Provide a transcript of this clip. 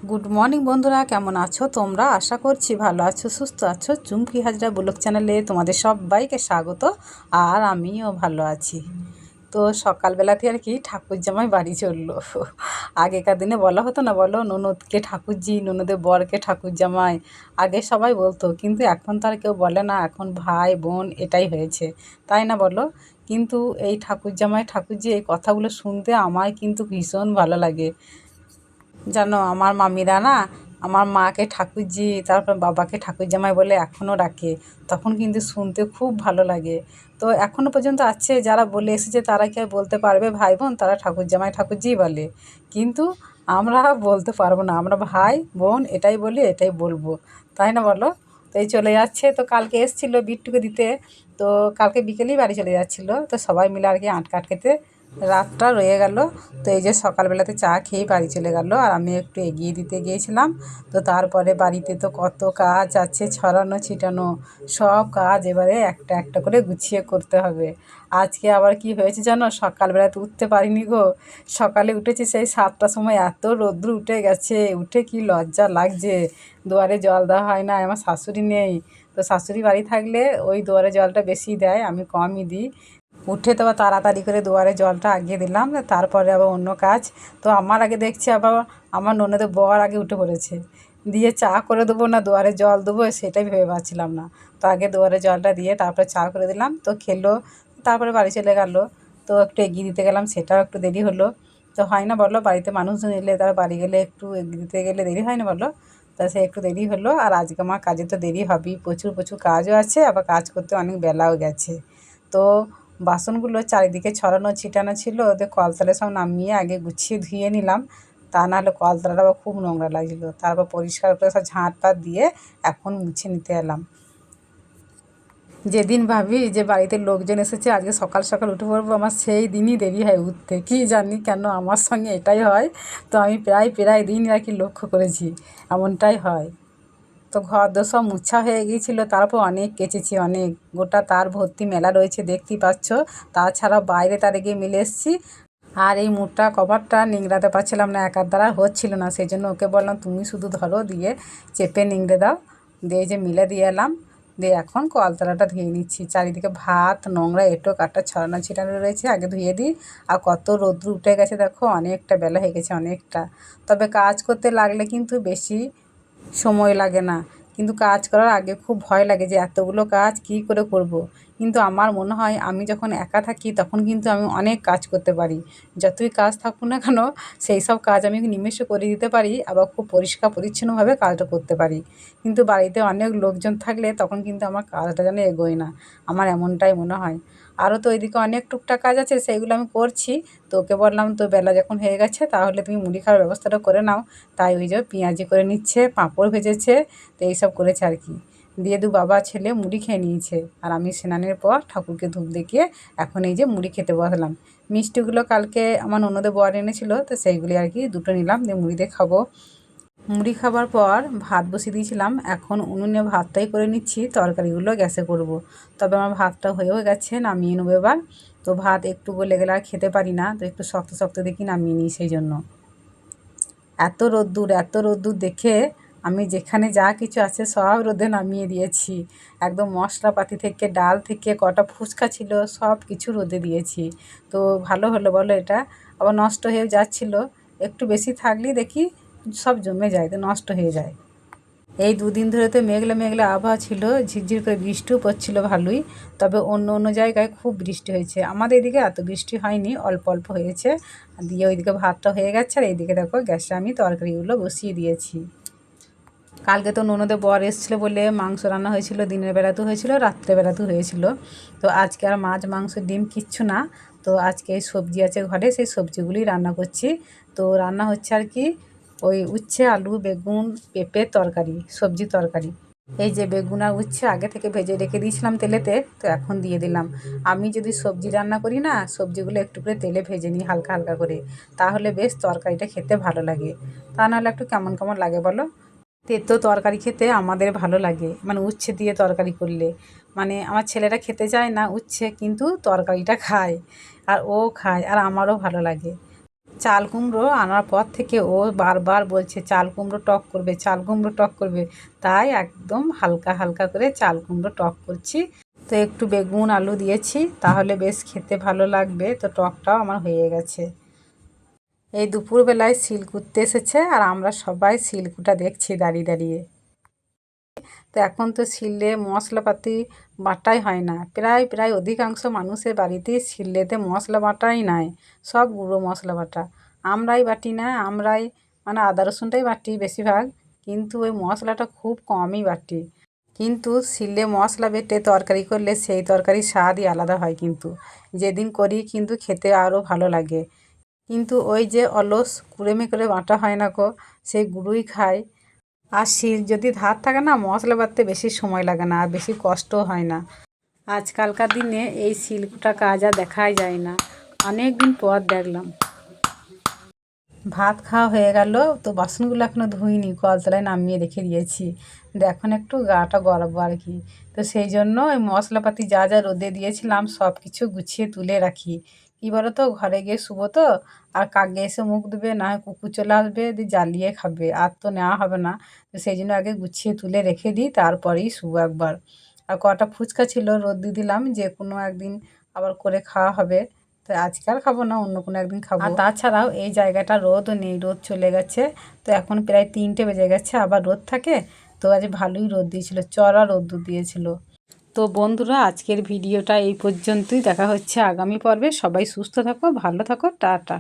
Good morning বন্ধুরা, কেমন আছো তোমরা? আশা করছি ভালো আছো, সুস্থ আছো। চুমকি হাজরা ব্লগ চ্যানেলে তোমাদের সবাইকে স্বাগত। আর আমিও ভালো আছি। তো সকালবেলাতে আর কি ঠাকুর জামাই বাড়ি চললো। আগেকার দিনে বলা হতো না, বলো ননদকে ঠাকুরজি, ননদের বরকে ঠাকুর জামাই, আগে সবাই বলতো, কিন্তু এখন তো আর কেউ বলে না। এখন ভাই বোন এটাই হয়েছে, তাই না বলো? কিন্তু এই ঠাকুর জামাই ঠাকুরজি এই কথাগুলো শুনতে আমার কিন্তু ভীষণ ভালো লাগে। জানো, আমার মামিরা না আমার মাকে ঠাকুরজি, তারপর বাবাকে ঠাকুর জামাই বলে এখনও ডাকে। তখন কিন্তু শুনতে খুব ভালো লাগে। তো এখনও পর্যন্ত আছে যারা বলে এসেছে, তারা কি আর বলতে পারবে ভাই বোন তারা ঠাকুর জামাই ঠাকুরজি বলে? কিন্তু আমরা বলতে পারবো না, আমরা ভাই বোন এটাই বলি, এটাই বলবো, তাই না বলো? তো এই চলে যাচ্ছে। তো কালকে এসেছিলো বিট্টুকে দিতে। তো কালকে বিকেলেই বাড়ি চলে যাচ্ছিলো। তো সবাই মিলে আর কি আটকাট খেতে রাতটা রয়ে গেল। তো এই যে সকালবেলাতে চা খেয়েই বাড়ি চলে গেল, আর আমি একটু এগিয়ে দিতে গিয়েছিলাম। তো তারপরে বাড়িতে তো কত কাজ আছে, ছড়ানো ছিটানো সব কাজ এবারে একটা একটা করে গুছিয়ে করতে হবে। আজকে আবার কি হয়েছে জানো, সকালবেলাতে উঠতে পারিনি গো। সকালে উঠেছি সেই 7টার সময়, এত রৌদ্র উঠে গেছে, উঠে কি লজ্জা লাগছে। দুয়ারে জল দেওয়া হয় না, আমার শাশুড়ি নেই। তো শাশুড়ি বাড়ি থাকলে ওই দুয়ারে জলটা বেশি দেয়, আমি কমই দিই। উঠে তো আবার তাড়াতাড়ি করে দুয়ারে জলটা আগিয়ে দিলাম, তারপরে আবার অন্য কাজ। তো আমার আগে দেখছি আবার আমার ননদের বর আগে উঠে পড়েছে। দিয়ে চা করে দেবো না দুয়ারে জল দেবো, সেটাই ভেবে পাচ্ছিলাম না। তো আগে দুয়ারে জলটা দিয়ে তারপরে চা করে দিলাম, তো খেলো। তারপরে বাড়ি চলে গেল। তো একটু এগিয়ে দিতে গেলাম, সেটাও একটু দেরি হলো। তো হয় না বলো, বাড়িতে মানুষজন এলে তারা বাড়ি গেলে একটু এগিয়ে দিতে গেলে দেরি হয় না বলো? তা সে একটু দেরি হলো। আর আজকে আমার কাজে তো দেরি হবেই, প্রচুর প্রচুর কাজও আছে, আবার কাজ করতে অনেক বেলাও গেছে। তো বাসনগুলো চারিদিকে ছড়ানো ছিটানো ছিল, ওদের কলতলে সব নামিয়ে আগে গুছিয়ে ধুয়ে নিলাম। তা নাহলে কলতলাটা আবার খুব নোংরা লাগছিলো। তারপর পরিষ্কার করে সব ঝাঁট পাত দিয়ে এখন মুছে নিতে এলাম। যেদিন ভাবি যে বাড়িতে লোকজন এসেছে, আজকে সকাল সকাল উঠে পড়বো, আমার সেই দিনই দেরি হয় উঠতে। কী জানি কেন আমার সঙ্গে এটাই হয়। তো আমি প্রায় প্রায় দিন আর কি লক্ষ্য করেছি, এমনটাই হয়। তো ঘর দোর সব মুছা হয়ে গিয়েছিলো, তারপর অনেক কেচেছি, অনেক গোটা তার ভর্তি মেলা রয়েছে দেখতেই পাচ্ছ। তাছাড়া বাইরে তারে গিয়ে মিলে এসেছি। আর এই মুঠটা কভারটা নিংড়াতে পারছিলাম না, একার দ্বারা হচ্ছিল না, সেই জন্য ওকে বললাম তুমি শুধু ধরো, দিয়ে চেপে নিংড়ে দাও। দিয়ে এই যে মিলে দিয়ে এলাম। দিয়ে এখন কলতলাটা ধুয়ে নিচ্ছি। চারিদিকে ভাত নোংরা এঁটো কাটা ছড়ানো ছিটানো রয়েছে, আগে ধুয়ে দিই। আর কত রৌদ্র উঠে গেছে দেখো, অনেকটা বেলা হয়ে গেছে, অনেকটা। তবে কাজ করতে লাগলে কিন্তু বেশি সময় লাগে না, কিন্তু কাজ করার আগে খুব ভয় লাগে যে এতগুলো কাজ কী করে করব। কিন্তু আমার মনে হয় আমি যখন একা থাকি তখন কিন্তু আমি অনেক কাজ করতে পারি। যতই কাজ থাকুক না কেন, সেই সব কাজ আমি নিমেষে করে দিতে পারি, আবার খুব পরিষ্কার পরিচ্ছন্নভাবে কাজটা করতে পারি। কিন্তু বাড়িতে অনেক লোকজন থাকলে তখন কিন্তু আমার কাজটা যেন এগোয় না, আমার এমনটাই মনে হয়। আরও তো এদিকে অনেক টুকটাক কাজ আছে, সেইগুলো আমি করছি। তো ওকে বললাম তো বেলা যখন হয়ে গেছে তাহলে তুমি মুড়ি খাওয়ার ব্যবস্থাটা করে নাও। তাই ওই যে পেঁয়াজি করে নিচ্ছে, পাঁপড় ভেজেছে, তো এইসব করেছে আর কি। দিয়ে বাবা ছেলে মুড়ি খেয়ে নিয়েছে, আর আমি স্নানের পর ঠাকুরকে ধূপ দেখিয়ে এখন এই যে মুড়ি খেতে বসলাম। মিষ্টিগুলো কালকে আমার ননদের বর এনেছিল, তো সেইগুলি আর কি দুটো নিলাম, দিয়ে মুড়ি দিয়ে খাবো। মুড়ি খাবার পর ভাত বসিয়ে দিয়েছিলাম, এখন উনুনে ভাতটাই করে নিচ্ছি, তরকারিগুলো গ্যাসে করব। তবে আমার ভাতটা হয়েও গেছে, নামিয়ে নেবো এবার। তো ভাত একটু গলে গেলে আর খেতে পারি না, তো একটু শক্ত শক্ত দেখি নামিয়ে নিই সেই জন্য। এত রোদ্দুর, এত রোদ্দুর দেখে আমি যেখানে যা কিছু আছে সব রোদে নামিয়ে দিয়েছি। একদম মশলাপাতি থেকে ডাল থেকে কটা ফুচকা ছিল সব কিছু রোদে দিয়েছি। তো ভালো হলো বলো এটা? আবার নষ্ট হয়ে যাচ্ছিলো, একটু বেশি থাকলেই দেখি সব জমে যায়, তো নষ্ট হয়ে যায়। এই দুদিন ধরে তো মেঘলা মেঘলা আবহাওয়া ছিল, ঝিরঝির করে বৃষ্টিও পড়ছিল ভালোই। তবে অন্য অন্য জায়গায় খুব বৃষ্টি হয়েছে, আমাদের এদিকে এত বৃষ্টি হয়নি, অল্প অল্প হয়েছে। দিয়ে ওইদিকে ভাতটা হয়ে গেছে, আর এইদিকে দেখো গ্যাসে আমি তরকারিগুলো বসিয়ে দিয়েছি। কালকে তো ননদের বর এসেছিলো বলে মাংস রান্না হয়েছিল, দিনের বেলাতেও হয়েছিল, রাত্রেবেলাতেও হয়েছিল। তো আজকে আর মাছ মাংস ডিম কিচ্ছু না। তো আজকে সবজি আছে ঘরে, সেই সবজিগুলি রান্না করছি। তো রান্না হচ্ছে আর কি ওই উচ্ছে আলু বেগুন পেঁপের তরকারি, সবজি তরকারি। এই যে বেগুন আর উচ্ছে আগে থেকে ভেজে রেখে দিয়েছিলাম তেলেতে, তো এখন দিয়ে দিলাম। আমি যদি সবজি রান্না করি না, সবজিগুলো একটু করে তেলে ভেজে নিই হালকা হালকা করে, তাহলে বেশ তরকারিটা খেতে ভালো লাগে। তা নাহলে একটু কেমন কেমন লাগে বলো? তেতো তরকারি খেতে আমাদের ভালো লাগে, মানে উচ্ছে দিয়ে তরকারি করলে। মানে আমার ছেলেরা খেতে চায় না উচ্ছে, কিন্তু তরকারিটা খায়, আর ও খায়, আর আমারও ভালো লাগে। চাল কুমড়ো আনার পর থেকে ও বারবার বলছে চাল কুমড়ো টক করবে, চাল কুমড়ো টক করবে। তাই একদম হালকা হালকা করে চাল কুমড়ো টক করছি। তো একটু বেগুন আলু দিয়েছি, তাহলে বেশ খেতে ভালো লাগবে। তো টকটাও আমার হয়ে গেছে। এই দুপুরবেলায় শিলকুটতে এসেছে আর আমরা সবাই শিলকুটা দেখছি দাঁড়িয়ে দাঁড়িয়ে। তো এখন তো শিলে মশলাপাতি বাটাই হয় না, প্রায় প্রায় অধিকাংশ মানুষের বাড়িতেই শিলেতে মশলা বাটাই নাই, সব গুঁড়ো মশলা বাটা। আমরাই বাটি না, আমরাই মানে আদা রসুনটাই বাটি বেশিরভাগ, কিন্তু ওই মশলাটা খুব কমই বাটি। কিন্তু শিলে মশলা বেটে তরকারি করলে সেই তরকারির স্বাদই আলাদা হয়। কিন্তু যেদিন করি কিন্তু খেতে আরও ভালো লাগে। কিন্তু ওই যে অলস কুড়েমে করে বাটা হয় না গো, সেই গুঁড়োই খাই। আর শিল যদি ধার থাকে না, মশলা বাটতে বেশি সময় লাগে না আর বেশি কষ্টও হয় না। আজকালকার দিনে এই শিলকুটা কাজ আর দেখাই যায় না, অনেক দিন পর দেখলাম। ভাত খাওয়া হয়ে গেল, তো বাসনগুলো এখনও ধুইনি, কলতলায় নামিয়ে রেখে দিয়েছি। এখন একটু গাটা গড়াবো আর কি। তো সেই জন্য ওই মশলাপাতি যা যা রোদে দিয়েছিলাম সব কিছু গুছিয়ে তুলে রাখি। কী বলো তো, ঘরে গিয়ে শুবো তো, আর কাকে এসে মুখ দেবে, না হয় কুকুর চলে আসবে, দিয়ে জ্বালিয়ে খাবে, আর তো নেওয়া হবে না। তো সেই জন্য আগে গুছিয়ে তুলে রেখে দিই, তারপরেই শুবো একবার। আর কটা ফুচকা ছিল রোদ দিয়ে দিলাম, যে কোনো একদিন আবার করে খাওয়া হবে। তো আজকে আর খাবো না, অন্য কোনো একদিন খাবো। আর তাছাড়াও এই জায়গাটা রোদও নেই, রোদ চলে গেছে। তো এখন প্রায় 3টে বেজে গেছে, আবার রোদ থাকে। তো আজ ভালোই রোদ দিয়েছিল, চড়া রোদ্দুর দিয়েছিল। তো বন্ধুরা, আজকের ভিডিওটা এই পর্যন্তই। দেখা হচ্ছে আগামী পর্বে। সবাই সুস্থ থাকো, ভালো থাকো, টাটা।